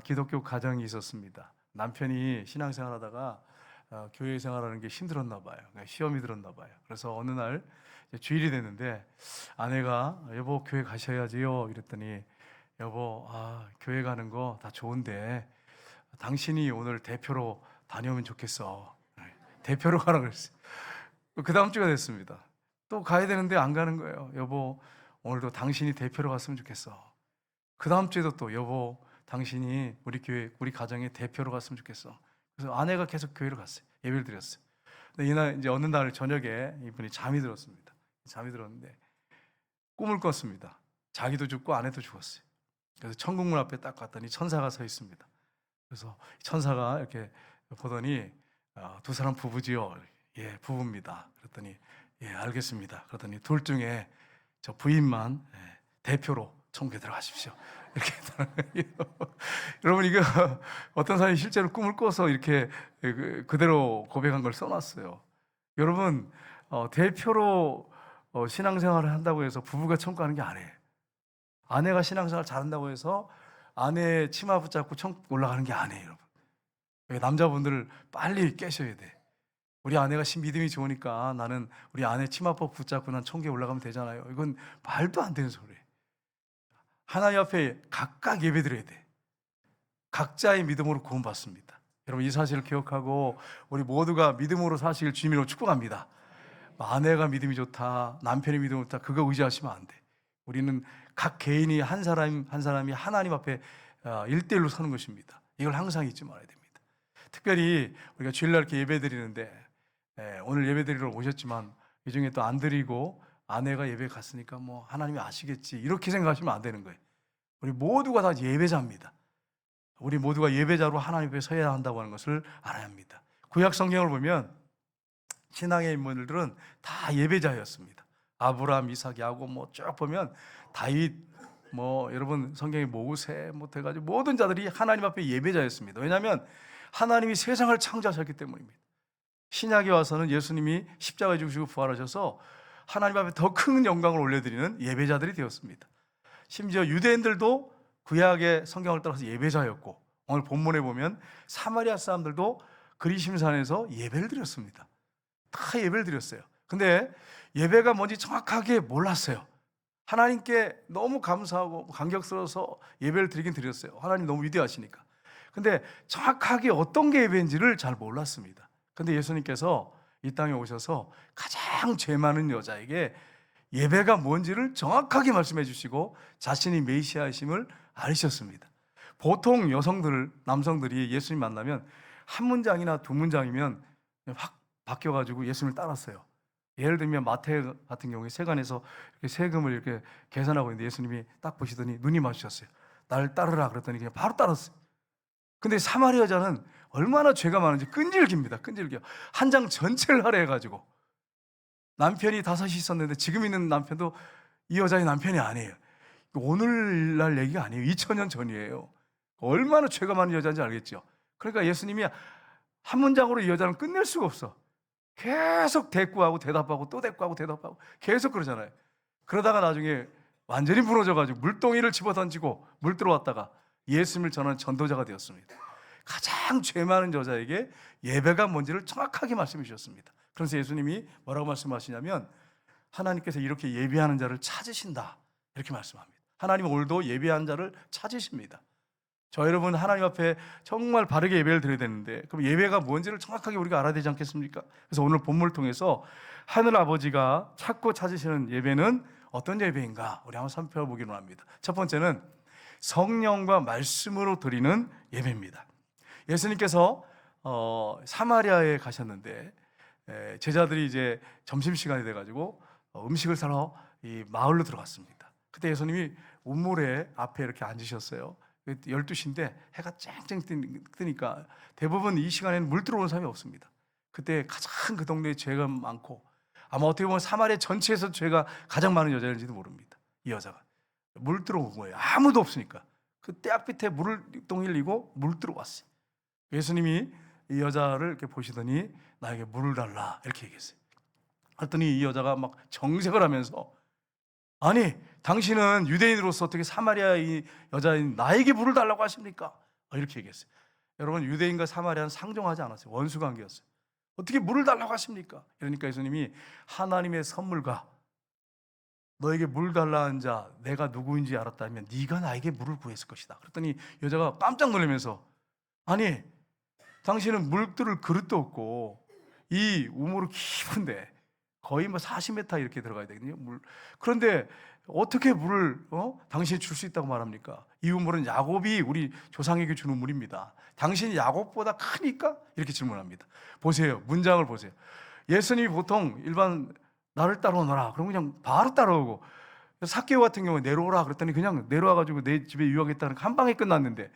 기독교 가정이 있었습니다. 남편이 신앙생활하다가 교회 생활하는 게 힘들었나 봐요. 그러니까 시험이 들었나 봐요. 그래서 어느 날 이제 주일이 됐는데 아내가 여보 교회 가셔야지요 이랬더니 여보 교회 가는 거 다 좋은데 당신이 오늘 대표로 다녀오면 좋겠어. 대표로 가라 그랬어요. 그 다음 주가 됐습니다. 또 가야 되는데 안 가는 거예요. 여보 오늘도 당신이 대표로 갔으면 좋겠어. 그 다음 주에도 또 여보 당신이 우리 교회 우리 가정의 대표로 갔으면 좋겠어. 그래서 아내가 계속 교회로 갔어요. 예배를 드렸어요. 근데 이날 이제 어느 날 저녁에 이분이 잠이 들었습니다. 잠이 들었는데 꿈을 꿨습니다. 자기도 죽고 아내도 죽었어요. 그래서 천국문 앞에 딱 갔더니 천사가 서 있습니다. 그래서 천사가 이렇게 보더니 두 사람 부부지요? 예, 부부입니다. 그랬더니 예, 알겠습니다. 그랬더니 둘 중에 저 부인만 대표로 천국에 들어가십시오. 이렇게 여러분 이거 어떤 사람이 실제로 꿈을 꿔서 이렇게 그대로 고백한 걸 써놨어요. 여러분 대표로 신앙생활을 한다고 해서 부부가 천국 가는 게 아니에요. 아내가 신앙생활 잘한다고 해서 아내의 치마 붙잡고 천국 올라가는 게 아니에요. 여러분 남자분들 빨리 깨셔야 돼. 우리 아내가 믿음이 좋으니까 나는 우리 아내 치마법 붙잡고 난 천국에 올라가면 되잖아요. 이건 말도 안 되는 소리예요. 하나님 앞에 각각 예배드려야 돼. 각자의 믿음으로 구원받습니다. 여러분 이 사실을 기억하고 우리 모두가 믿음으로 사실 주님으로 축복합니다. 아내가 믿음이 좋다, 남편이 믿음이 좋다 그거 의지하시면 안 돼. 우리는 각 개인이 한 사람이 하나님 앞에 1대1로 서는 것입니다. 이걸 항상 잊지 말아야 됩니다. 특별히 우리가 주일날 이렇게 예배드리는데 오늘 예배드리러 오셨지만 이 중에 또 안 드리고 아내가 예배 갔으니까 뭐 하나님이 아시겠지 이렇게 생각하시면 안 되는 거예요. 우리 모두가 다 예배자입니다. 우리 모두가 예배자로 하나님 앞에 서야 한다고 하는 것을 알아야 합니다. 구약 성경을 보면 신앙의 인물들은 다 예배자였습니다. 아브라함, 이삭, 야곱 뭐 쭉 보면 다윗 뭐 여러분 성경에 모세 뭐 해가지고 모든 자들이 하나님 앞에 예배자였습니다. 왜냐하면 하나님이 세상을 창조하셨기 때문입니다. 신약에 와서는 예수님이 십자가에 죽으시고 부활하셔서 하나님 앞에 더 큰 영광을 올려드리는 예배자들이 되었습니다. 심지어 유대인들도 구약의 성경을 따라서 예배자였고 오늘 본문에 보면 사마리아 사람들도 그리심산에서 예배를 드렸습니다. 다 예배를 드렸어요. 근데 예배가 뭔지 정확하게 몰랐어요. 하나님께 너무 감사하고 감격스러워서 예배를 드리긴 드렸어요. 하나님 너무 위대하시니까. 근데 정확하게 어떤 게 예배인지를 잘 몰랐습니다. 근데 예수님께서 이 땅에 오셔서 가장 죄 많은 여자에게 예배가 뭔지를 정확하게 말씀해 주시고 자신이 메시아이심을 알리셨습니다. 보통 남성들이 예수님 만나면 한 문장이나 두 문장이면 확 바뀌어가지고 예수님을 따랐어요. 예를 들면 마태 같은 경우에 세관에서 이렇게 세금을 이렇게 계산하고 있는데 예수님이 딱 보시더니 눈이 마주쳤어요. 나를 따르라 그랬더니 그냥 바로 따랐어요. 근데 사마리아 여자는 얼마나 죄가 많은지 끈질깁니다. 끈질겨. 한 장 전체를 하려 해가지고 남편이 5이 있었는데 지금 있는 남편도 이 여자의 남편이 아니에요. 오늘날 얘기가 아니에요. 2000년 전이에요. 얼마나 죄가 많은 여자인지 알겠죠. 그러니까 예수님이 한 문장으로 이 여자는 끝낼 수가 없어. 계속 대꾸하고 대답하고 또 대꾸하고 대답하고 계속 그러잖아요. 그러다가 나중에 완전히 무너져가지고 물동이를 집어던지고 물 들어왔다가 예수님을 전하는 전도자가 되었습니다. 가장 죄 많은 여자에게 예배가 뭔지를 정확하게 말씀해 주셨습니다. 그래서 예수님이 뭐라고 말씀하시냐면 하나님께서 이렇게 예배하는 자를 찾으신다 이렇게 말씀합니다. 하나님은 오늘도 예배하는 자를 찾으십니다. 저 여러분 하나님 앞에 정말 바르게 예배를 드려야 되는데 그럼 예배가 뭔지를 정확하게 우리가 알아야 되지 않겠습니까? 그래서 오늘 본문을 통해서 하늘 아버지가 찾고 찾으시는 예배는 어떤 예배인가 우리 한번 살펴보기로 합니다. 첫 번째는 성령과 말씀으로 드리는 예배입니다. 예수님께서 사마리아에 가셨는데 제자들이 이제 점심시간이 돼가지고 음식을 사러 이 마을로 들어갔습니다. 그때 예수님이 우물에 앞에 이렇게 앉으셨어요. 12시인데 해가 쨍쨍 뜨니까 대부분 이 시간에는 물 들어오는 사람이 없습니다. 그때 가장 그 동네에 죄가 많고 아마 어떻게 보면 사마리아 전체에서 죄가 가장 많은 여자인지도 모릅니다. 이 여자가 물 들어온 거예요. 아무도 없으니까 그 떼약 밑에 물을 똥 흘리고 물 들어왔어요. 예수님이 이 여자를 이렇게 보시더니 나에게 물을 달라 이렇게 얘기했어요. 그랬더니 이 여자가 막 정색을 하면서 아니 당신은 유대인으로서 어떻게 사마리아 이 여자인 나에게 물을 달라고 하십니까? 이렇게 얘기했어요. 여러분, 유대인과 사마리아는 상종하지 않았어요. 원수 관계였어요. 어떻게 물을 달라고 하십니까? 그러니까 예수님이 하나님의 선물과 너에게 물 달라는 자 내가 누구인지 알았다면 네가 나에게 물을 구했을 것이다. 그랬더니 여자가 깜짝 놀라면서, 아니 당신은 물 뚫을 그릇도 없고 이 우물은 깊은데 거의 뭐 40m 이렇게 들어가야 되거든요, 물. 그런데 어떻게 물을 당신이 줄 수 있다고 말합니까? 이 우물은 야곱이 우리 조상에게 준 우물입니다. 당신이 야곱보다 크니까? 이렇게 질문합니다. 보세요, 문장을 보세요. 예수님이 보통 일반 나를 따라오너라 그럼 그냥 바로 따라오고, 삭개오 같은 경우에 내려오라 그랬더니 그냥 내려와가지고 내 집에 유학했다는 한 방에 끝났는데,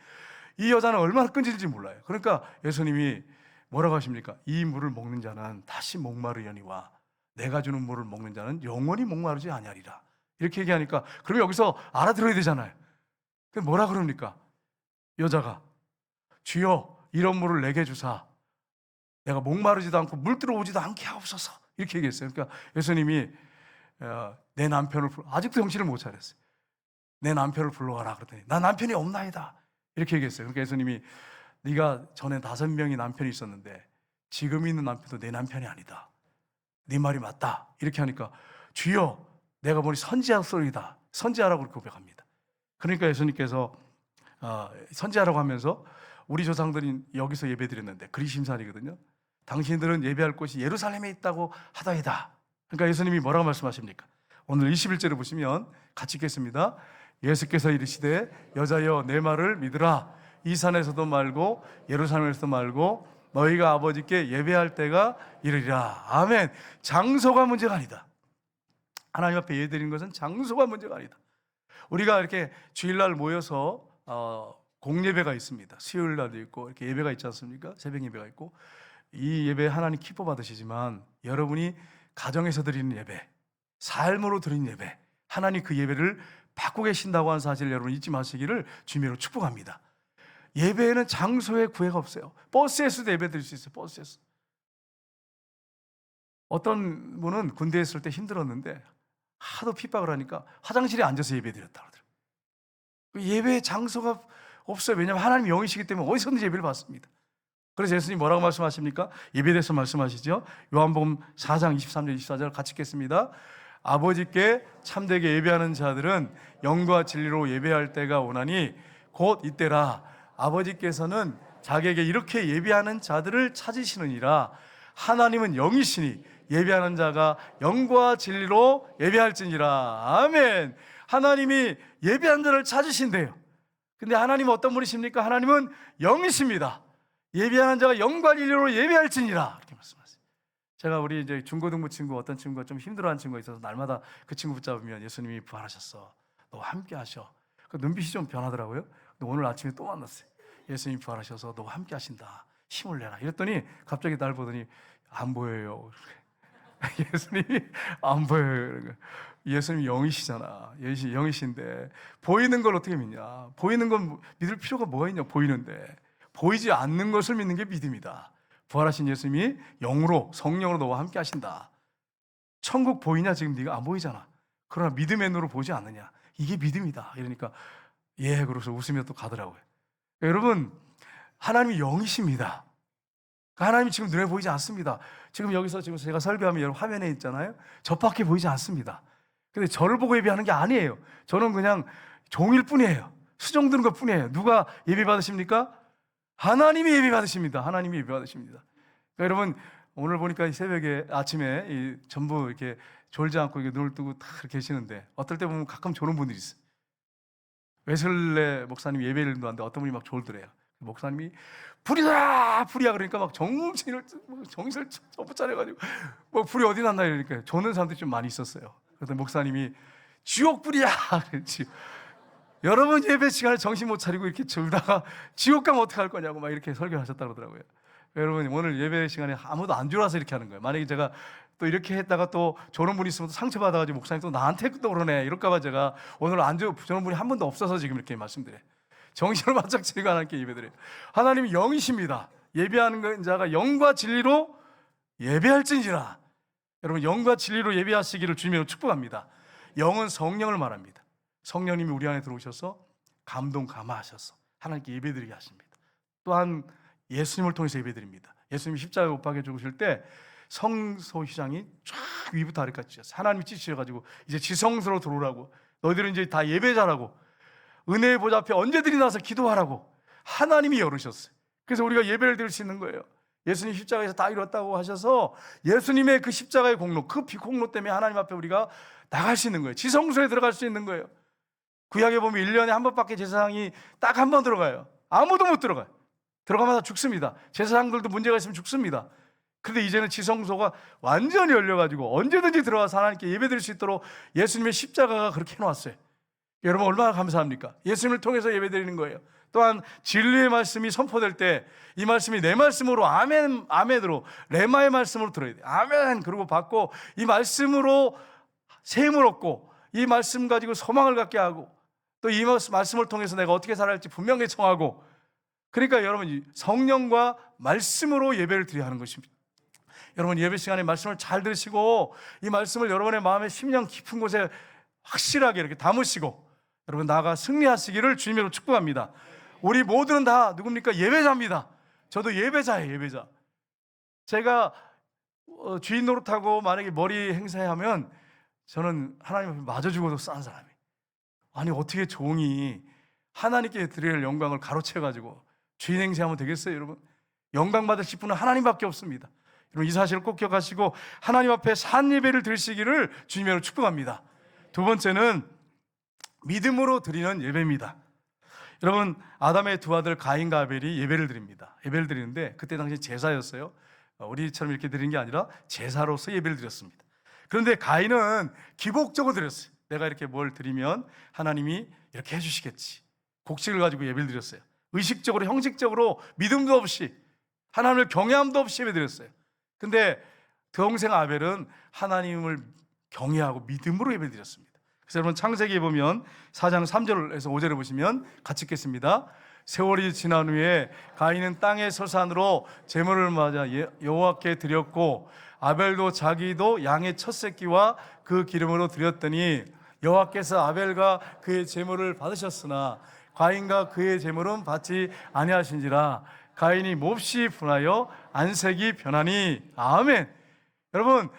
이 여자는 얼마나 끈질지 몰라요. 그러니까 예수님이 뭐라고 하십니까? 이 물을 먹는 자는 다시 목마르려니와 내가 주는 물을 먹는 자는 영원히 목마르지 아니하리라. 이렇게 얘기하니까 그러면 여기서 알아들어야 되잖아요. 근데 뭐라 그럽니까? 여자가 주여 이런 물을 내게 주사 내가 목마르지도 않고 물 들어오지도 않게 하옵소서, 이렇게 얘기했어요. 그러니까 예수님이 내 남편을 아직도 정신을 못 차렸어요. 내 남편을 불러와라 그랬더니 나 남편이 없나이다, 이렇게 얘기했어요. 그러니까 예수님이 네가 전에 5명이 남편이 있었는데 지금 있는 남편도 내 남편이 아니다, 네 말이 맞다, 이렇게 하니까 주여 내가 보니 선지자소리다, 선지자라고 그렇게 고백합니다. 그러니까 예수님께서 선지자라고 하면서 우리 조상들이 여기서 예배드렸는데 그리심산이거든요. 당신들은 예배할 곳이 예루살렘에 있다고 하다이다. 그러니까 예수님이 뭐라고 말씀하십니까? 오늘 21절을 보시면 같이 읽겠습니다. 예수께서 이르시되 여자여 내 말을 믿으라. 이 산에서도 말고 예루살렘에서도 말고 너희가 아버지께 예배할 때가 이르리라. 아멘. 장소가 문제가 아니다. 하나님 앞에 예배드리는 것은 장소가 문제가 아니다. 우리가 이렇게 주일날 모여서 공예배가 있습니다. 수요일날도 있고 이렇게 예배가 있지 않습니까? 새벽 예배가 있고, 이 예배 하나님 기뻐 받으시지만 여러분이 가정에서 드리는 예배, 삶으로 드리는 예배, 하나님 그 예배를 받고 계신다고 하는 사실을 여러분 잊지 마시기를 주님으로 축복합니다. 예배에는 장소의 구애가 없어요. 버스에서도 예배 드릴 수 있어요. 버스에서. 어떤 분은 군대에 있을 때 힘들었는데 하도 핍박을 하니까 화장실에 앉아서 예배 드렸다 그러더라고요. 예배의 장소가 없어요. 왜냐하면 하나님 영이시기 때문에 어디서든지 예배를 받습니다. 그래서 예수님 뭐라고 말씀하십니까? 예배에 대해서 말씀하시죠. 요한복음 4장 23절 24절 같이 읽겠습니다. 아버지께 참되게 예배하는 자들은 영과 진리로 예배할 때가 오나니 곧 이때라. 아버지께서는 자기에게 이렇게 예배하는 자들을 찾으시느니라. 하나님은 영이시니 예배하는 자가 영과 진리로 예배할지니라. 아멘. 하나님이 예배하는 자를 찾으신대요. 근데 하나님은 어떤 분이십니까? 하나님은 영이십니다. 예배하는 자가 영과 진리로 예배할지니라, 이렇게 말씀하세요. 제가 우리 이제 중고등부 친구, 어떤 친구가 좀 힘들어하는 친구가 있어서 날마다 그 친구 붙잡으면 예수님이 부활하셨어, 너와 함께 하셔. 그 눈빛이 좀 변하더라고요. 근데 오늘 아침에 또 만났어요. 예수님이 부활하셔서 너와 함께 하신다, 힘을 내라. 이랬더니 갑자기 날 보더니 안 보여요. 예수님이 안 보여요. 예수님이 영이시잖아. 영이신데 보이는 걸 어떻게 믿냐? 보이는 건 믿을 필요가 뭐가 있냐? 보이는데 보이지 않는 것을 믿는 게 믿음이다. 부활하신 예수님이 영으로, 성령으로 너와 함께 하신다. 천국 보이냐? 지금 네가 안 보이잖아. 그러나 믿음의 눈으로 보지 않느냐? 이게 믿음이다. 이러니까 예, 그러면서 웃으며 또 가더라고요. 여러분, 하나님이 영이십니다. 하나님이 지금 눈에 보이지 않습니다. 지금 여기서 지금 제가 설교하면 여러분 화면에 있잖아요. 저밖에 보이지 않습니다. 근데 저를 보고 예배하는 게 아니에요. 저는 그냥 종일 뿐이에요. 수종 드는 것 뿐이에요. 누가 예배 받으십니까? 하나님이 예배 받으십니다. 하나님이 예배 받으십니다. 그러니까 여러분, 오늘 보니까 새벽에 아침에 전부 이렇게 졸지 않고 이렇게 눈을 뜨고 다 계시는데, 어떨 때 보면 가끔 조는 분들이 있어요. 웨슬레 목사님 예배를 듣는데 어떤 분이 막 졸더래요. 목사님이 불이다! 불이야! 그러니까 막 정신을 전부 차려가지고 불이 어디 났나 이러니까 조는 사람들이 좀 많이 있었어요. 그래서 목사님이 지옥 불이야! 그랬지. 여러분 예배 시간에 정신 못 차리고 이렇게 졸다가 지옥 가면 어떡할 거냐고 막 이렇게 설교를 하셨다고 그러더라고요. 여러분, 오늘 예배 시간에 아무도 안 졸아서 이렇게 하는 거예요. 만약에 제가 또 이렇게 했다가 또 조는 분이 있으면 또 상처받아가지고 목사님 또 나한테 또 그러네 이럴까봐 제가 오늘 조는 분이 한 번도 없어서 지금 이렇게 말씀드려요. 정신을 바짝 차리고 하나님께 예배드려요. 하나님이 영이십니다. 예배하는 자가 영과 진리로 예배할지니라. 여러분, 영과 진리로 예배하시기를 주님으로 축복합니다. 영은 성령을 말합니다. 성령님이 우리 안에 들어오셔서 감동 감화하셔서 하나님께 예배드리게 하십니다. 또한 예수님을 통해서 예배드립니다. 예수님이 십자가에 못 박혀 죽으실 때 성소 휘장이 쫙 위부터 아래까지 찢었어요. 하나님이 찢으셔가지고 이제 지성소로 들어오라고, 너희들은 이제 다 예배자라고, 은혜의 보좌 앞에 언제든지 나서 기도하라고 하나님이 열으셨어요. 그래서 우리가 예배를 드릴 수 있는 거예요. 예수님 십자가에서 다 이뤘다고 하셔서 예수님의 그 십자가의 공로, 그 비공로 때문에 하나님 앞에 우리가 나갈 수 있는 거예요. 지성소에 들어갈 수 있는 거예요. 구약에 보면 1년에 한 번밖에 제사장이 딱 한 번 들어가요. 아무도 못 들어가요. 들어가마다 죽습니다. 제사장들도 문제가 있으면 죽습니다. 그런데 이제는 지성소가 완전히 열려가지고 언제든지 들어가서 하나님께 예배드릴 수 있도록 예수님의 십자가가 그렇게 해놓았어요. 여러분 얼마나 감사합니까? 예수님을 통해서 예배드리는 거예요. 또한 진리의 말씀이 선포될 때 이 말씀이 내 말씀으로 아멘, 아멘으로 레마의 말씀으로 들어야 돼요. 아멘 그러고 받고 이 말씀으로 셈을 얻고 이 말씀 가지고 소망을 갖게 하고 또 이 말씀을 통해서 내가 어떻게 살아야 할지 분명히 정하고, 그러니까 여러분 성령과 말씀으로 예배를 드려야 하는 것입니다. 여러분 예배 시간에 말씀을 잘 들으시고 이 말씀을 여러분의 마음의 심령 깊은 곳에 확실하게 이렇게 담으시고 여러분 나아가 승리하시기를 주님으로 축복합니다. 우리 모두는 다 누굽니까? 예배자입니다. 저도 예배자예요. 예배자. 제가 주인 노릇하고 만약에 머리 행사하면 저는 하나님 앞에 맞아 죽어도 싼 사람이에요. 아니 어떻게 종이 하나님께 드릴 영광을 가로채가지고 주인 행세하면 되겠어요? 여러분 영광 받으실 분은 하나님밖에 없습니다. 여러분 이 사실을 꼭 기억하시고 하나님 앞에 산 예배를 드리시기를 주님으로 축복합니다. 두 번째는 믿음으로 드리는 예배입니다. 여러분 아담의 두 아들 가인과 아벨이 예배를 드립니다. 예배를 드리는데 그때 당시 제사였어요. 우리처럼 이렇게 드리는 게 아니라 제사로서 예배를 드렸습니다. 그런데 가인은 기복적으로 드렸어요. 내가 이렇게 뭘 드리면 하나님이 이렇게 해주시겠지. 곡식을 가지고 예배를 드렸어요. 의식적으로 형식적으로 믿음도 없이 하나님을 경외함도 없이 예배 드렸어요. 근데 동생 아벨은 하나님을 경외하고 믿음으로 예배 드렸습니다. 그래서 여러분 창세기에 보면 4장 3절에서 5절에 보시면 같이 읽겠습니다. 세월이 지난 후에 가인은 땅의 서산으로 제물을 맞아 여호와께 드렸고 아벨도 자기도 양의 첫 새끼와 그 기름으로 드렸더니 여호와께서 아벨과 그의 제물을 받으셨으나 가인과 그의 제물은 받지 아니하신지라. 가인이 몹시 분하여 안색이 변하니. 아멘. 여러분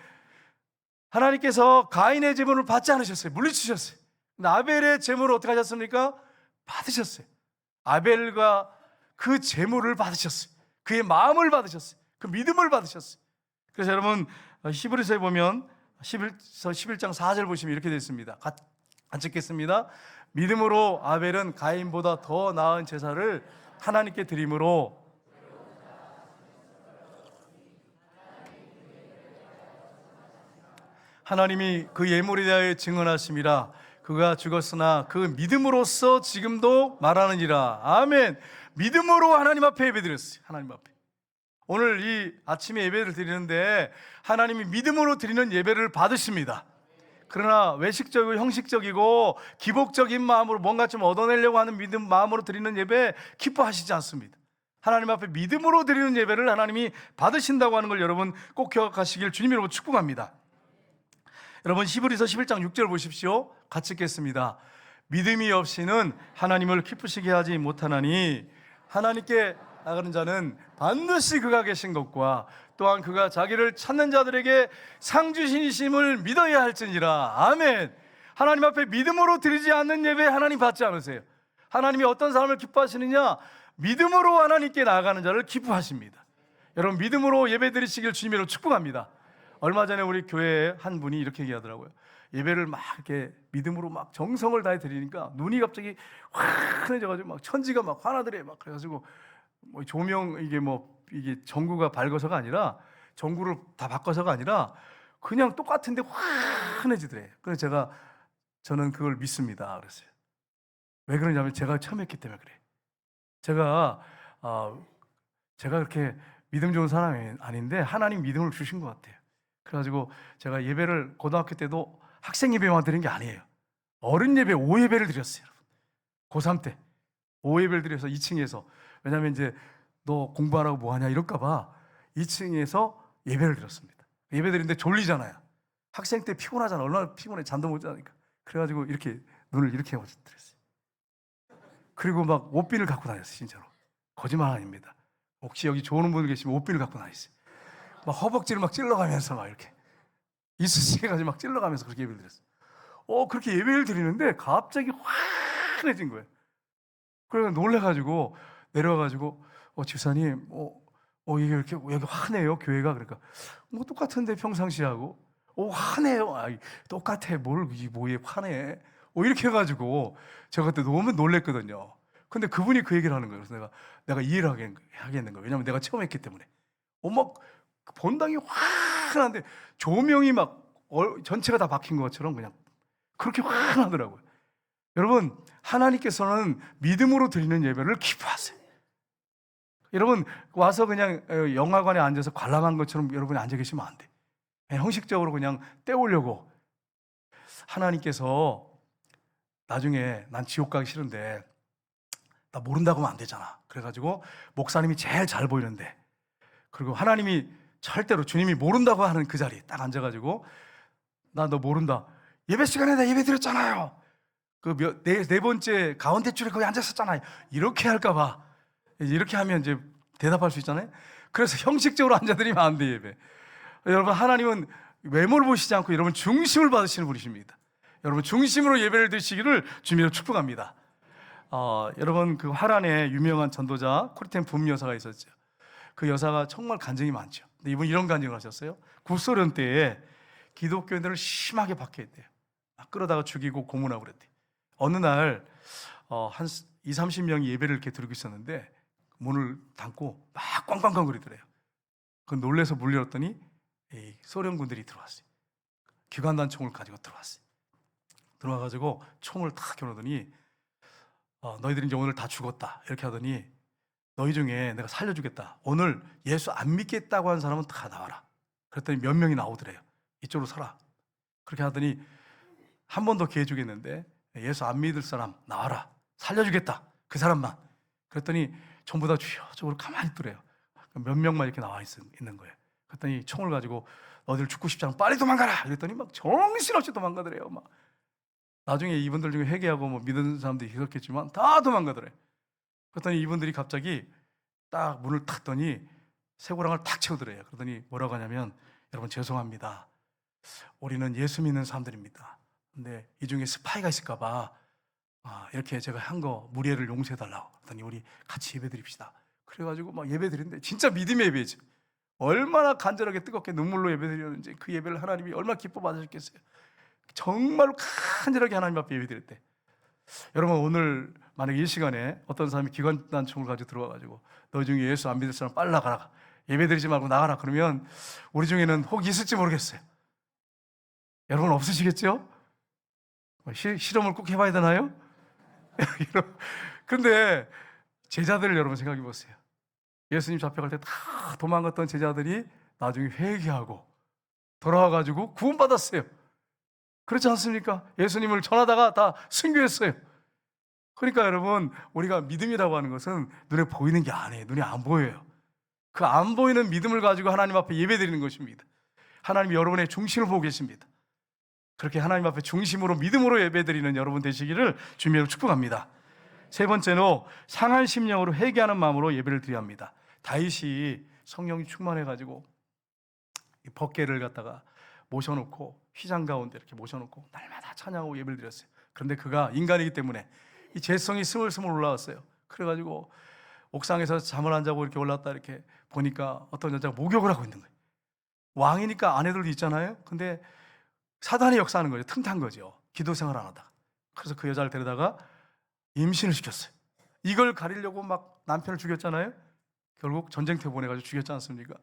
하나님께서 가인의 제물을 받지 않으셨어요. 물리치셨어요. 근데 아벨의 제물을 어떻게 하셨습니까? 받으셨어요. 아벨과 그 제물을 받으셨어요. 그의 마음을 받으셨어요. 그 믿음을 받으셨어요. 그래서 여러분 히브리서에 보면 11장 4절 보시면 이렇게 되어 있습니다. 같이 읽겠습니다. 믿음으로 아벨은 가인보다 더 나은 제사를 하나님께 드림으로 하나님이 그 예물에 대하여 증언하심이라. 그가 죽었으나 그 믿음으로써 지금도 말하느니라. 아멘. 믿음으로 하나님 앞에 예배드렸어요. 하나님 앞에. 오늘 이 아침에 예배를 드리는데 하나님이 믿음으로 드리는 예배를 받으십니다. 그러나 외식적이고 형식적이고 기복적인 마음으로 뭔가 좀 얻어내려고 하는 믿음 마음으로 드리는 예배 기뻐하시지 않습니다. 하나님 앞에 믿음으로 드리는 예배를 하나님이 받으신다고 하는 걸 여러분 꼭 기억하시길 주님으로 축복합니다. 여러분 히브리서 11장 6절 보십시오. 같이 읽겠습니다. 믿음이 없이는 하나님을 기쁘시게 하지 못하나니 하나님께 나가는 자는 반드시 그가 계신 것과 또한 그가 자기를 찾는 자들에게 상 주시심을 믿어야 할지니라. 아멘. 하나님 앞에 믿음으로 드리지 않는 예배 하나님 받지 않으세요. 하나님이 어떤 사람을 기뻐하시느냐? 믿음으로 하나님께 나아가는 자를 기뻐하십니다. 여러분 믿음으로 예배 드리시길 주님으로 축복합니다. 얼마 전에 우리 교회에 한 분이 이렇게 얘기하더라고요. 예배를 막 이렇게 믿음으로 막 정성을 다해 드리니까 눈이 갑자기 환해져가지고 막 천지가 막 환하더래. 막 그래가지고 뭐 조명 이게 전구가 밝아서가 아니라 전구를 다 바꿔서가 아니라 그냥 똑같은데 환해지더래. 그래서 저는 그걸 믿습니다. 그랬어요. 왜 그러냐면 제가 처음 했기 때문에 그래. 제가 그렇게 믿음 좋은 사람이 아닌데 하나님 믿음을 주신 것 같아요. 그래가지고 제가 예배를 고등학교 때도 학생 예배만 드린 게 아니에요. 어른 예배 5예배를 드렸어요. 고3 때 5예배를 드려서 2층에서, 왜냐하면 이제 너 공부 안 하고 뭐 하냐 이럴까 봐 2층에서 예배를 드렸습니다. 예배 드리는데 졸리잖아요. 학생 때 피곤하잖아. 얼마나 피곤해. 잠도 못 자니까. 그래가지고 이렇게 눈을 이렇게 들었어요. 그리고 막 옷비를 갖고 다녔어요. 진짜로. 거짓말 아닙니다. 혹시 여기 좋은 분들 계시면 옷비를 갖고 다녔어요. 막 허벅지를 막 찔러가면서 막 이렇게 이쑤시개가지고 막 찔러가면서 그렇게 예배를 드렸어요. 그렇게 예배를 드리는데 갑자기 환해진 거예요. 그래서 놀래가지고 내려와가지고 집사님, 이게 이렇게 여기 환해요 교회가. 그러니까 뭐 똑같은데 평상시하고 환해요. 똑같아. 이게 뭐에 환해? 이렇게 해가지고 제가 그때 너무 놀랬거든요. 근데 그분이 그 얘기를 하는 거예요. 그래서 내가 이해를 하겠는 거예요. 왜냐면 내가 처음 했기 때문에. 막 본당이 환한데 조명이 막 전체가 다 박힌 것처럼 그냥 그렇게 환하더라고요. 여러분, 하나님께서는 믿음으로 드리는 예배를 기뻐하세요. 여러분, 와서 그냥 영화관에 앉아서 관람한 것처럼 여러분이 앉아 계시면 안 돼. 형식적으로 그냥 때우려고. 하나님께서 나중에 난 지옥 가기 싫은데 나 모른다고 하면 안 되잖아. 그래가지고 목사님이 제일 잘 보이는데, 그리고 하나님이 절대로 주님이 모른다고 하는 그 자리에 딱 앉아가지고 나 너 모른다. 예배 시간에 나 예배 드렸잖아요. 네 번째 가운데 줄에 거기 앉았었잖아요. 이렇게 할까봐. 이렇게 하면 이제 대답할 수 있잖아요. 그래서 형식적으로 앉아드리면 안 돼, 예배. 여러분, 하나님은 외모를 보시지 않고 여러분 중심을 받으시는 분이십니다. 여러분 중심으로 예배를 드리시기를 주님으로 축복합니다. 여러분, 그 화란에 유명한 전도자 코리텐 붐 여사가 있었죠. 그 여사가 정말 간증이 많죠. 근데 이분 이런 간증을 하셨어요. 구소련 때에 기독교인들을 심하게 박해했대요. 막 끌어다가 죽이고 고문하고 그랬대요. 어느 날 한 20-30명이 예배를 이렇게 드리고 있었는데 문을 닫고 막 꽝꽝꽝 거리더래요. 그 놀래서 문 열었더니 소련군들이 들어왔어요. 기관단 총을 가지고 들어왔어요. 들어와가지고 총을 탁 겨누더니 너희들이 이제 오늘 다 죽었다 이렇게 하더니 너희 중에 내가 살려주겠다. 오늘 예수 안 믿겠다고 하는 사람은 다 나와라. 그랬더니 몇 명이 나오더래요. 이쪽으로 서라. 그렇게 하더니 한 번 더 기회 주겠는데 예수 안 믿을 사람 나와라. 살려주겠다. 그 사람만. 그랬더니 전부 다 주여 저쪽으로 가만히 있더래요. 몇 명만 이렇게 나와 있는 거예요. 그랬더니 총을 가지고 너희들 죽고 싶지 않으면 빨리 도망가라. 그랬더니 막 정신없이 도망가더래요. 막 나중에 이분들 중에 회개하고 뭐 믿는 사람들이 있었겠지만 다 도망가더래요. 그랬더니 이분들이 갑자기 딱 문을 닫더니 쇠고랑을 탁 채우더래요. 그러더니 뭐라고 하냐면 여러분 죄송합니다. 우리는 예수 믿는 사람들입니다. 근데 이 중에 스파이가 있을까 봐 이렇게 제가 한 거 무례를 용서해달라고. 그랬더니 우리 같이 예배 드립시다. 그래가지고 막 예배 드리는데 진짜 믿음의 예배지. 얼마나 간절하게 뜨겁게 눈물로 예배 드렸는지 그 예배를 하나님이 얼마나 기뻐 받으셨겠어요. 정말로 간절하게 하나님 앞에 예배 드릴 때. 여러분, 오늘 만약에 이 시간에 어떤 사람이 기관단총을 가지고 들어와가지고 너 중에 예수 안 믿을 사람 빨리 나가라, 예배 드리지 말고 나가라 그러면 우리 중에는 혹 있을지 모르겠어요. 여러분 없으시겠죠? 실험을 꼭 해봐야 되나요? 근데 제자들을 여러분 생각해 보세요. 예수님 잡혀갈 때 다 도망갔던 제자들이 나중에 회개하고 돌아와가지고 구원받았어요. 그렇지 않습니까? 예수님을 전하다가 다 순교했어요. 그러니까 여러분, 우리가 믿음이라고 하는 것은 눈에 보이는 게 아니에요. 눈에 안 보여요. 그 안 보이는 믿음을 가지고 하나님 앞에 예배드리는 것입니다. 하나님이 여러분의 중심을 보고 계십니다. 그렇게 하나님 앞에 중심으로 믿음으로 예배드리는 여러분 되시기를 주님으로 축복합니다. 세 번째로 상한 심령으로 회개하는 마음으로 예배를 드려야 합니다. 다윗이 성령이 충만해가지고 이 법궤를 갖다가 모셔놓고 휘장 가운데 이렇게 모셔놓고 날마다 찬양하고 예배를 드렸어요. 그런데 그가 인간이기 때문에 이 죄성이 스물스물 올라왔어요. 그래가지고 옥상에서 잠을 안 자고 이렇게 올랐다 이렇게 보니까 어떤 여자가 목욕을 하고 있는 거예요. 왕이니까 아내들도 있잖아요. 근데 사단이 역사하는 거죠. 틈탄 거죠. 기도 생활 안 하다가. 그래서 그 여자를 데려다가 임신을 시켰어요. 이걸 가리려고 막 남편을 죽였잖아요. 결국 전쟁터에 보내가지고 죽였지 않습니까?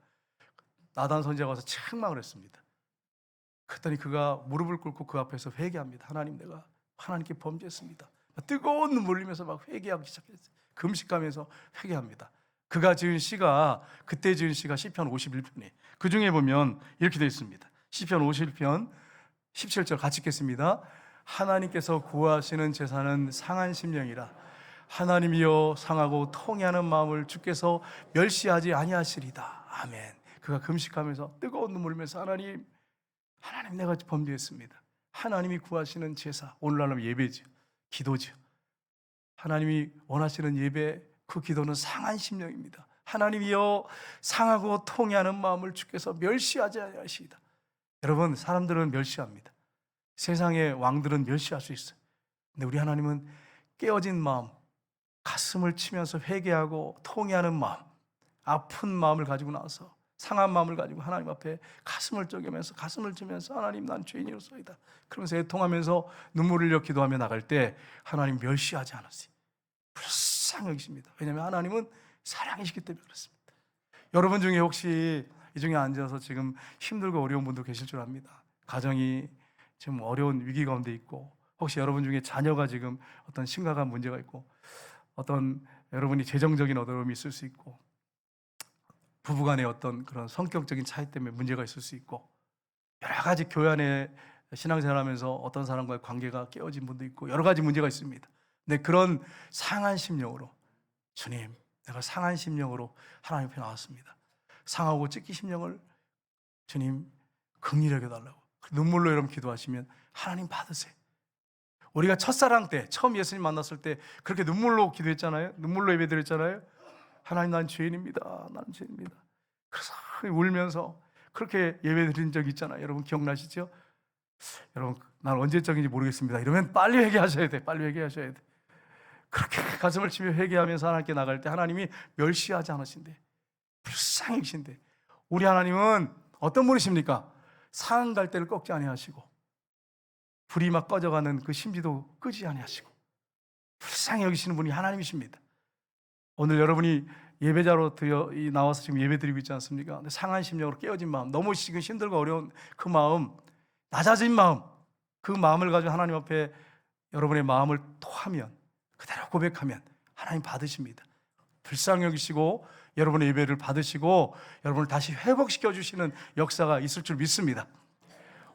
나단 선지자가 와서 책망을 했습니다. 그랬더니 그가 무릎을 꿇고 그 앞에서 회개합니다. 하나님, 내가 하나님께 범죄했습니다. 뜨거운 눈물 흘리면서 막 회개하기 시작했어요. 금식하면서 회개합니다. 그가 지은 시가, 그때 지은 시가 시편 51편이에요. 그 중에 보면 이렇게 되어 있습니다. 시편 51편 17절 같이 읽겠습니다. 하나님께서 구하시는 제사는 상한 심령이라. 하나님이여 상하고 통해하는 마음을 주께서 멸시하지 아니하시리다. 아멘. 그가 금식하면서 뜨거운 눈물 흘리면서 하나님 내가 범죄했습니다. 하나님이 구하시는 제사, 오늘날로 예배죠, 기도죠. 하나님이 원하시는 예배, 그 기도는 상한 심령입니다. 하나님이여, 상하고 통해하는 마음을 주께서 멸시하지 아니하시이다. 여러분, 사람들은 멸시합니다. 세상의 왕들은 멸시할 수 있어요. 근데 우리 하나님은 깨어진 마음, 가슴을 치면서 회개하고 통해하는 마음, 아픈 마음을 가지고 나와서, 상한 마음을 가지고 하나님 앞에 가슴을 쪼개면서, 가슴을 치면서, 하나님, 난 죄인이로소이다, 그러면서 애통하면서 눈물을 흘려 기도하며 나갈 때 하나님 멸시하지 않으세요. 불쌍히 여기십니다. 왜냐하면 하나님은 사랑이시기 때문에 그렇습니다. 여러분 중에 혹시 이 중에 앉아서 지금 힘들고 어려운 분도 계실 줄 압니다. 가정이 지금 어려운 위기 가운데 있고, 혹시 여러분 중에 자녀가 지금 어떤 심각한 문제가 있고, 어떤 여러분이 재정적인 어려움이 있을 수 있고, 부부간의 어떤 그런 성격적인 차이 때문에 문제가 있을 수 있고, 여러 가지 교회 안에 신앙생활하면서 어떤 사람과의 관계가 깨어진 분도 있고, 여러 가지 문제가 있습니다. 근데 그런 상한 심령으로, 주님, 내가 상한 심령으로 하나님 앞에 나왔습니다. 상하고 찢기 심령을 주님 긍휼히 여겨달라고 눈물로 여러분 기도하시면 하나님 받으세요. 우리가 첫사랑 때, 처음 예수님 만났을 때 그렇게 눈물로 기도했잖아요. 눈물로 예배드렸잖아요. 하나님, 난 죄인입니다. 나는 죄인입니다. 그래서 울면서 그렇게 예배드린 적 있잖아요. 여러분 기억나시죠? 여러분, 난 언제적인지 모르겠습니다. 이러면 빨리 회개하셔야 돼. 빨리 회개하셔야 돼. 그렇게 가슴을 치며 회개하면서 하나님께 나갈 때 하나님이 멸시하지 않으신대. 불쌍히 계신데, 우리 하나님은 어떤 분이십니까? 상한 갈대를 꺾지 아니하시고, 불이 막 꺼져가는 그 심지도 끄지 아니하시고, 불쌍히 여기시는 분이 하나님이십니다. 오늘 여러분이 예배자로 나와서 지금 예배드리고 있지 않습니까? 근데 상한 심령으로 깨어진 마음, 너무 지금 힘들고 어려운 그 마음, 낮아진 마음, 그 마음을 가지고 하나님 앞에 여러분의 마음을 토하면, 그대로 고백하면 하나님 받으십니다. 불쌍히 여기시고 여러분의 예배를 받으시고 여러분을 다시 회복시켜 주시는 역사가 있을 줄 믿습니다.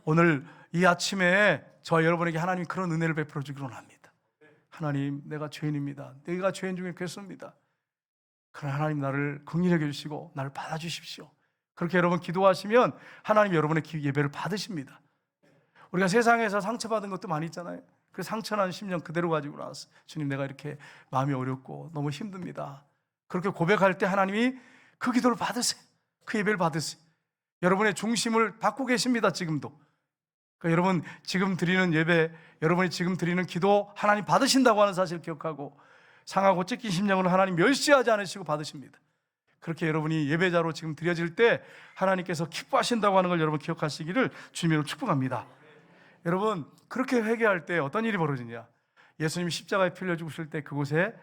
오늘 이 아침에 저 여러분에게 하나님이 그런 은혜를 베풀어 주기를 원합니다. 하나님, 내가 죄인입니다. 내가 죄인 중에 괴수입니다. 그러나 하나님, 나를 긍휼히 여겨 주시고 나를 받아 주십시오. 그렇게 여러분 기도하시면 하나님 여러분의 예배를 받으십니다. 우리가 세상에서 상처받은 것도 많이 있잖아요. 그 상처난 심령 그대로 가지고 나왔어. 주님, 내가 이렇게 마음이 어렵고 너무 힘듭니다. 그렇게 고백할 때 하나님이 그 기도를 받으세요. 그 예배를 받으세요. 여러분의 중심을 받고 계십니다. 지금도. 그러니까 여러분 지금 드리는 예배, 여러분이 지금 드리는 기도 하나님 받으신다고 하는 사실을 기억하고, 상하고 찢긴 심령을 하나님 멸시하지 않으시고 받으십니다. 그렇게 여러분이 예배자로 지금 드려질 때 하나님께서 기뻐하신다고 하는 걸 여러분 기억하시기를 주님으로 축복합니다. 여러분, 그렇게 회개할 때 어떤 일이 벌어지냐? 예수님이 십자가에 피 흘려 죽으실 때 그곳에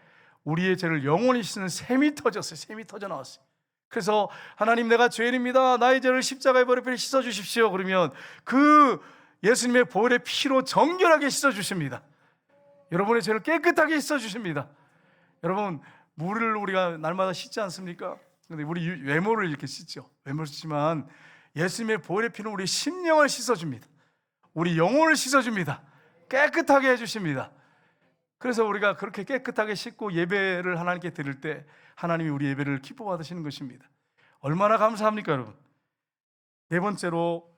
우리의 죄를 영원히 씻는 샘이 터졌어요. 샘이 터져 나왔어요. 그래서 하나님, 내가 죄인입니다. 나의 죄를 십자가에 버려 씻어 주십시오. 그러면 그 예수님의 보혈의 피로 정결하게 씻어 주십니다. 여러분의 죄를 깨끗하게 씻어 주십니다. 여러분, 물을 우리가 날마다 씻지 않습니까? 근데 우리 외모를 이렇게 씻죠. 외모를 씻지만 예수님의 보혈의 피는 우리 심령을 씻어 줍니다. 우리 영혼을 씻어 줍니다. 깨끗하게 해 주십니다. 그래서 우리가 그렇게 깨끗하게 씻고 예배를 하나님께 드릴 때 하나님이 우리 예배를 기뻐 받으시는 것입니다. 얼마나 감사합니까, 여러분? 네 번째로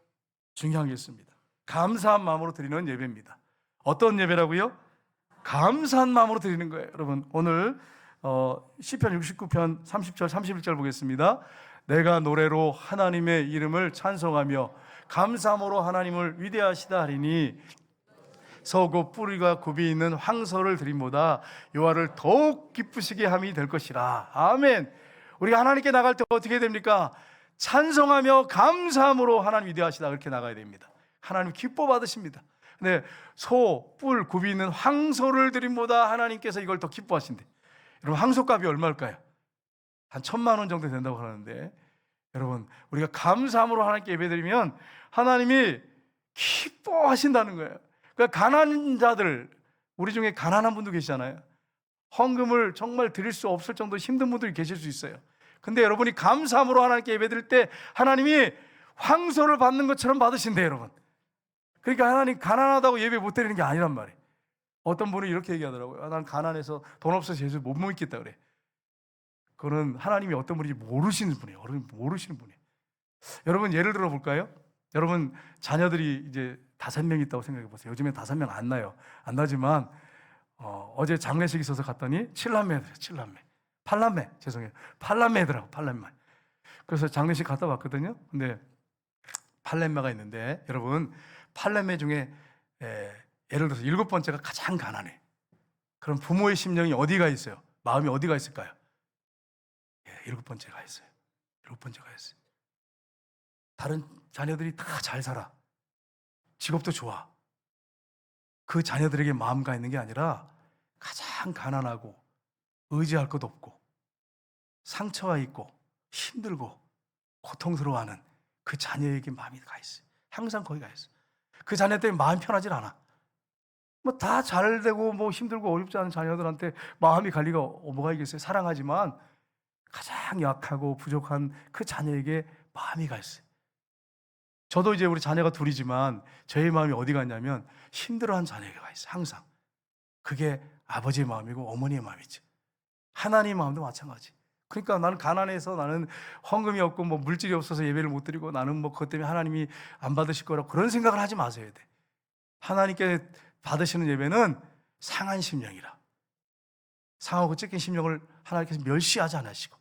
중요한 게 있습니다. 감사한 마음으로 드리는 예배입니다. 어떤 예배라고요? 감사한 마음으로 드리는 거예요. 여러분, 오늘 시편 69편 30절 31절 보겠습니다. 내가 노래로 하나님의 이름을 찬송하며 감사함으로 하나님을 위대하시다 하리니 서고 뿌리가 굽이 있는 황소를 드림보다 여호와를 더욱 기쁘시게 함이 될 것이라. 아멘. 우리가 하나님께 나갈 때 어떻게 됩니까? 찬송하며 감사함으로 하나님 위대하시다, 그렇게 나가야 됩니다. 하나님 기뻐 받으십니다. 근데 뿔 굽이 있는 황소를 드림보다 하나님께서 이걸 더 기뻐하신대. 여러분, 황소값이 얼마일까요? 한 1,000만 원 정도 된다고 하는데, 여러분, 우리가 감사함으로 하나님께 예배드리면 하나님이 기뻐하신다는 거예요. 그러니까 가난한 자들, 우리 중에 가난한 분도 계시잖아요. 헌금을 정말 드릴 수 없을 정도로 힘든 분들이 계실 수 있어요. 근데 여러분이 감사함으로 하나님께 예배드릴 때 하나님이 황소를 받는 것처럼 받으신대요, 여러분. 그러니까 하나님 가난하다고 예배 못 드리는 게 아니란 말이에요. 어떤 분이 이렇게 얘기하더라고요. 난 가난해서 돈 없어서 예수 못 믿겠다 그래. 그거는 하나님이 어떤 분인지 모르시는 분이에요. 모르시는 분이에요. 여러분, 예를 들어 볼까요? 여러분 자녀들이 이제 5명 있다고 생각해 보세요. 요즘엔 5명 안 나요. 안 나지만 어제 장례식 있어서 갔더니 7남매더라고요. 7남매. 8남매. 죄송해요. 8남매더라고. 8남매. 그래서 장례식 갔다 왔거든요. 근데 8남매가 있는데 여러분 8남매 중에 예를 들어서 7번째가 가장 가난해. 그럼 부모의 심령이 어디가 있어요? 마음이 어디가 있을까요? 7번째가 있어요. 7번째가 있어요. 다른 자녀들이 다 잘 살아. 직업도 좋아. 그 자녀들에게 마음 가 있는 게 아니라 가장 가난하고 의지할 것 없고 상처가 있고 힘들고 고통스러워하는 그 자녀에게 마음이 가 있어요. 항상 거기 가 있어요. 그 자녀 때문에 마음이 편하질 않아. 뭐 다 잘 되고 뭐 힘들고 어렵지 않은 자녀들한테 마음이 갈 리가 뭐가 있겠어요. 사랑하지만 가장 약하고 부족한 그 자녀에게 마음이 가 있어요. 저도 이제 우리 자녀가 둘이지만 저의 마음이 어디 갔냐면 힘들어한 자녀에게 가 있어요. 항상. 그게 아버지의 마음이고 어머니의 마음이죠. 하나님의 마음도 마찬가지. 그러니까 나는 가난해서 나는 헌금이 없고 뭐 물질이 없어서 예배를 못 드리고 나는 뭐 그것 때문에 하나님이 안 받으실 거라고 그런 생각을 하지 마셔야 돼. 하나님께 받으시는 예배는 상한 심령이라. 상하고 찢긴 심령을 하나님께서 멸시하지 않으시고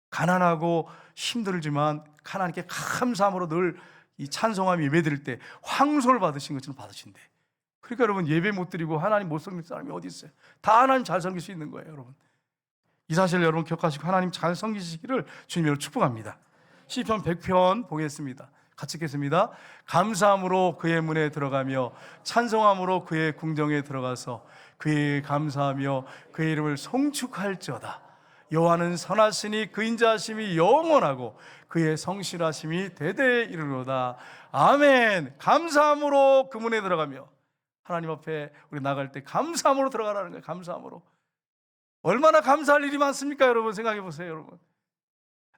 가난하고 힘들지만 하나님께 감사함으로 늘 이 찬송함 예배 드릴 때 황소를 받으신 것처럼 받으신대. 그러니까 여러분 예배 못 드리고 하나님 못 섬길 사람이 어디 있어요? 다 하나님 잘 섬길 수 있는 거예요, 여러분. 이 사실을 여러분 기억하시고 하나님 잘 섬기시기를 주님으로 축복합니다. 시편 100편 보겠습니다. 같이 읽겠습니다. 감사함으로 그의 문에 들어가며 찬송함으로 그의 궁정에 들어가서 그의 감사하며 그의 이름을 송축할지어다. 여호와는 선하시니 그 인자하심이 영원하고 그의 성실하심이 대대에 이르로다. 아멘. 감사함으로 그 문에 들어가며 하나님 앞에 우리 나갈 때 감사함으로 들어가라는 거예요. 감사함으로. 얼마나 감사할 일이 많습니까, 여러분? 생각해 보세요, 여러분.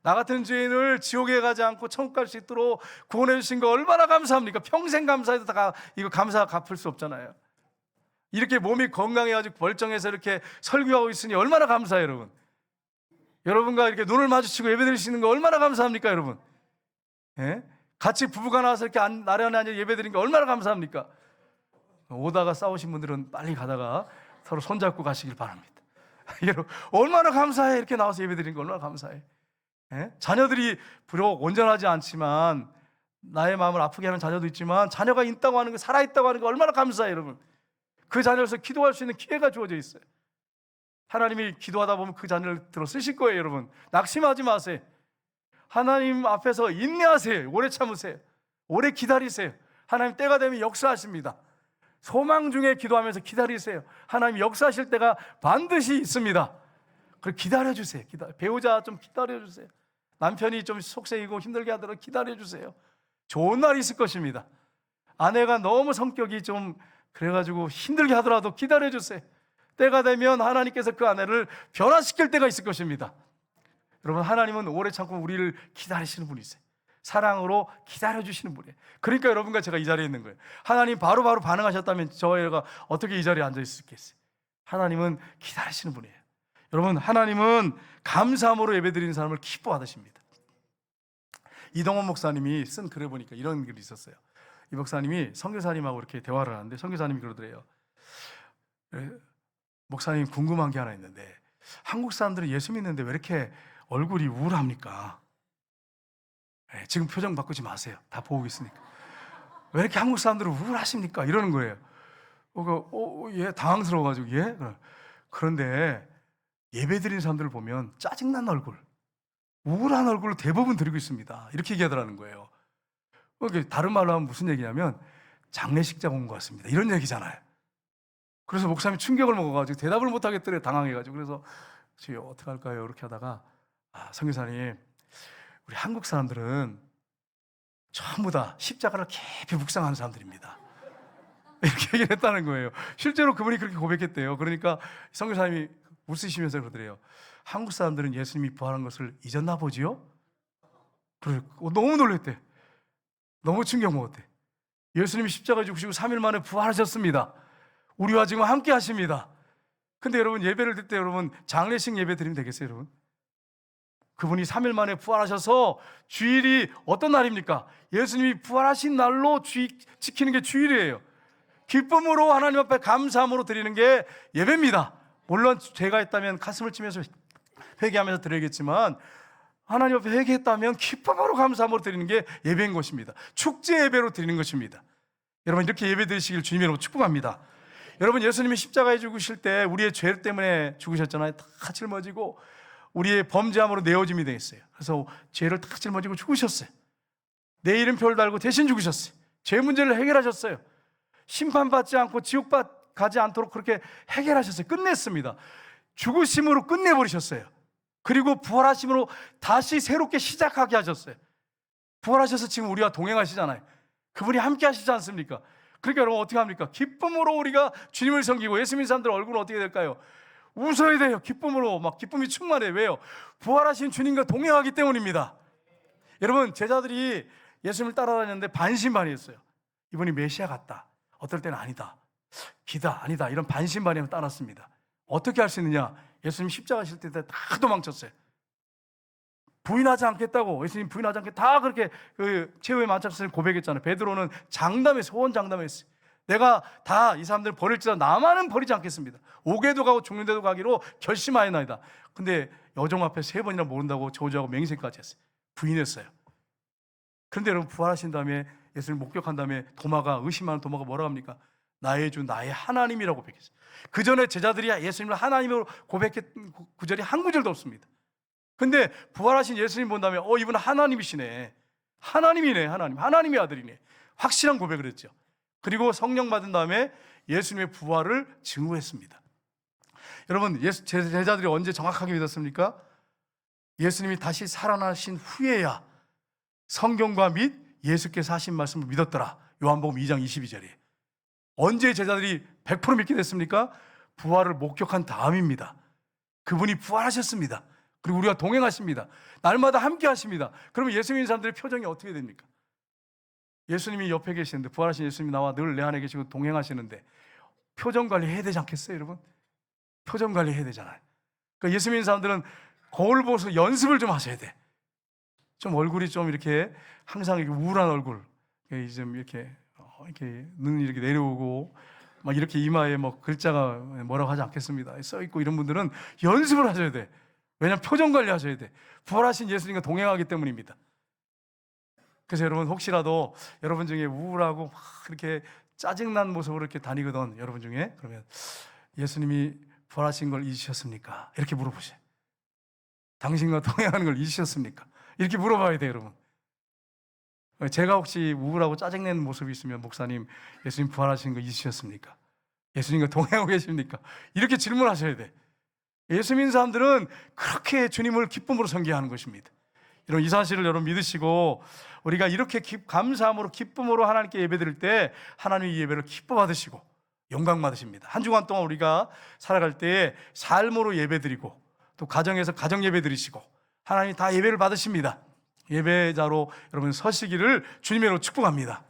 나 같은 죄인을 지옥에 가지 않고 천국 갈 수 있도록 구원해 주신 거 얼마나 감사합니까? 평생 감사해도 다 이거 감사 갚을 수 없잖아요. 이렇게 몸이 건강해가지고 멀쩡해서 이렇게 설교하고 있으니 얼마나 감사해요, 여러분. 여러분과 이렇게 눈을 마주치고 예배드릴 수 있는 거 얼마나 감사합니까, 여러분? 예? 같이 부부가 나와서 이렇게 나란히 앉아 예배드리는 게 얼마나 감사합니까? 오다가 싸우신 분들은 빨리 가다가 서로 손잡고 가시길 바랍니다. 여러분, 얼마나 감사해. 이렇게 나와서 예배드리는 거 얼마나 감사해. 예? 자녀들이 비록 온전하지 않지만 나의 마음을 아프게 하는 자녀도 있지만 자녀가 있다고 하는 거, 살아있다고 하는 거 얼마나 감사해, 여러분. 그 자녀로서 기도할 수 있는 기회가 주어져 있어요. 하나님이 기도하다 보면 그 자녀를 들어 쓰실 거예요, 여러분. 낙심하지 마세요. 하나님 앞에서 인내하세요. 오래 참으세요. 오래 기다리세요. 하나님 때가 되면 역사하십니다. 소망 중에 기도하면서 기다리세요. 하나님 역사하실 때가 반드시 있습니다. 그걸 기다려주세요. 배우자 좀 기다려주세요. 남편이 좀 속세이고 힘들게 하더라도 기다려주세요. 좋은 날이 있을 것입니다. 아내가 너무 성격이 좀 그래가지고 힘들게 하더라도 기다려주세요. 때가 되면 하나님께서 그 아내를 변화시킬 때가 있을 것입니다. 여러분, 하나님은 오래 참고 우리를 기다리시는 분이세요. 사랑으로 기다려주시는 분이에요. 그러니까 여러분과 제가 이 자리에 있는 거예요. 하나님 바로바로 반응하셨다면 저희가 어떻게 이 자리에 앉아 있었겠어요? 하나님은 기다리시는 분이에요. 여러분, 하나님은 감사함으로 예배드리는 사람을 기뻐하십니다. 이동원 목사님이 쓴 글을 보니까 이런 글이 있었어요. 이 목사님이 선교사님하고 이렇게 대화를 하는데 선교사님이 그러더래요. 목사님, 궁금한 게 하나 있는데 한국 사람들은 예수 믿는데 왜 이렇게 얼굴이 우울합니까? 네, 지금 표정 바꾸지 마세요. 다 보고 있으니까. 왜 이렇게 한국 사람들은 우울하십니까? 이러는 거예요. 예, 당황스러워가지고 예? 그런데 예배드리는 사람들을 보면 짜증난 얼굴, 우울한 얼굴로 대부분 드리고 있습니다. 이렇게 얘기하더라는 거예요. 다른 말로 하면 무슨 얘기냐면 장례식장 온 것 같습니다. 이런 얘기잖아요. 그래서 목사님이 충격을 먹어가지고 대답을 못 하겠더래요. 당황해가지고. 그래서 저희 어떻게 할까요? 이렇게 하다가 선교사님, 우리 한국 사람들은 전부 다 십자가를 깊이 묵상하는 사람들입니다. 이렇게 얘기를 했다는 거예요. 실제로 그분이 그렇게 고백했대요. 그러니까 선교사님이 웃으시면서 그러더래요. 한국 사람들은 예수님이 부활한 것을 잊었나 보지요? 그래, 너무 놀랬대. 너무 충격 먹었대. 예수님이 십자가에 죽으시고 3일 만에 부활하셨습니다. 우리와 지금 함께 하십니다. 근데 여러분, 예배를 드릴 때 여러분 장례식 예배 드리면 되겠어요, 여러분? 그분이 3일 만에 부활하셔서 주일이 어떤 날입니까? 예수님이 부활하신 날로 지키는 게 주일이에요. 기쁨으로 하나님 앞에 감사함으로 드리는 게 예배입니다. 물론 죄가 있다면 가슴을 치면서 회개하면서 드려야겠지만, 하나님 앞에 회개했다면 기쁨으로 감사함으로 드리는 게 예배인 것입니다. 축제 예배로 드리는 것입니다. 여러분, 이렇게 예배 드리시길 주님의 이름으로 축복합니다. 여러분, 예수님이 십자가에 죽으실 때 우리의 죄 때문에 죽으셨잖아요. 다 짊어지고 우리의 범죄함으로 내어짐이 되었어요. 그래서 죄를 다 짊어지고 죽으셨어요. 내 이름표를 달고 대신 죽으셨어요. 죄 문제를 해결하셨어요. 심판받지 않고 지옥 가지 않도록 그렇게 해결하셨어요. 끝냈습니다. 죽으심으로 끝내버리셨어요. 그리고 부활하심으로 다시 새롭게 시작하게 하셨어요. 부활하셔서 지금 우리와 동행하시잖아요. 그분이 함께 하시지 않습니까? 그러니까 여러분, 어떻게 합니까? 기쁨으로 우리가 주님을 섬기고, 예수 믿는 사람들 얼굴은 어떻게 될까요? 웃어야 돼요. 기쁨으로 막 기쁨이 충만해요. 왜요? 부활하신 주님과 동행하기 때문입니다. 여러분, 제자들이 예수님을 따라다녔는데 반신반의했어요. 이분이 메시아 같다, 어떨 때는 아니다, 기다, 아니다, 이런 반신반의하며 따랐습니다. 어떻게 할 수 있느냐? 예수님 십자가 하실 때 다 도망쳤어요. 부인하지 않겠다고, 예수님 부인하지 않겠다, 다 그렇게 그 최후의 만찬에서 고백했잖아요. 베드로는 장담했어요. 소원 장담했어요. 내가 다 이 사람들 버릴지라도 나만은 버리지 않겠습니다. 오게도 가고 죽는 데도 가기로 결심하였나이다. 근데 여종 앞에 3번이나 모른다고 저주하고 맹세까지 했어요. 부인했어요. 그런데 여러분, 부활하신 다음에 예수님 목격한 다음에 도마가, 의심하는 도마가 뭐라고 합니까? 나의 주, 나의 하나님이라고 고백했어요. 그 전에 제자들이 예수님을 하나님으로 고백했던 구절이 한 구절도 없습니다. 근데 부활하신 예수님 본 다음에 이분은 하나님이시네, 하나님이네, 하나님의 아들이네, 확실한 고백을 했죠. 그리고 성령 받은 다음에 예수님의 부활을 증거했습니다. 여러분, 제자들이 언제 정확하게 믿었습니까? 예수님이 다시 살아나신 후에야 성경과 및 예수께서 하신 말씀을 믿었더라. 요한복음 2장 22절이에요. 언제 제자들이 100% 믿게 됐습니까? 부활을 목격한 다음입니다. 그분이 부활하셨습니다. 그리고 우리가 동행하십니다. 날마다 함께 하십니다. 그러면 예수 믿는 사람들의 표정이 어떻게 됩니까? 예수님이 옆에 계시는데, 부활하신 예수님이 나와 늘 내 안에 계시고 동행하시는데 표정 관리 해야 되지 않겠어요, 여러분? 표정 관리 해야 되잖아요. 그러니까 예수 믿는 사람들은 거울 보면서 연습을 좀 하셔야 돼. 좀 얼굴이 좀 이렇게 항상 이렇게 우울한 얼굴, 좀 이렇게 눈이 이렇게 내려오고 막 이렇게 이마에 뭐 글자가 뭐라고 하지 않겠습니다, 써 있고, 이런 분들은 연습을 하셔야 돼. 왜냐하면 표정 관리 하셔야 돼. 부활하신 예수님과 동행하기 때문입니다. 그래서 여러분, 혹시라도 여러분 중에 우울하고 막 이렇게 짜증난 모습으로 이렇게 다니거든, 여러분 중에, 그러면 예수님이 부활하신 걸 잊으셨습니까? 이렇게 물어보세요. 당신과 동행하는 걸 잊으셨습니까? 이렇게 물어봐야 돼요, 여러분. 제가 혹시 우울하고 짜증내는 모습이 있으면, 목사님, 예수님 부활하신 거 잊으셨습니까? 예수님과 동행하고 계십니까? 이렇게 질문하셔야 돼. 예수 믿는 사람들은 그렇게 주님을 기쁨으로 섬기하는 것입니다. 이런 이 사실을 여러분 믿으시고, 우리가 이렇게 감사함으로 기쁨으로 하나님께 예배드릴 때 하나님이 이 예배를 기뻐 받으시고 영광 받으십니다. 한 주간 동안 우리가 살아갈 때 삶으로 예배드리고, 또 가정에서 가정 예배드리시고, 하나님이 다 예배를 받으십니다. 예배자로 여러분 서시기를 주님으로 축복합니다.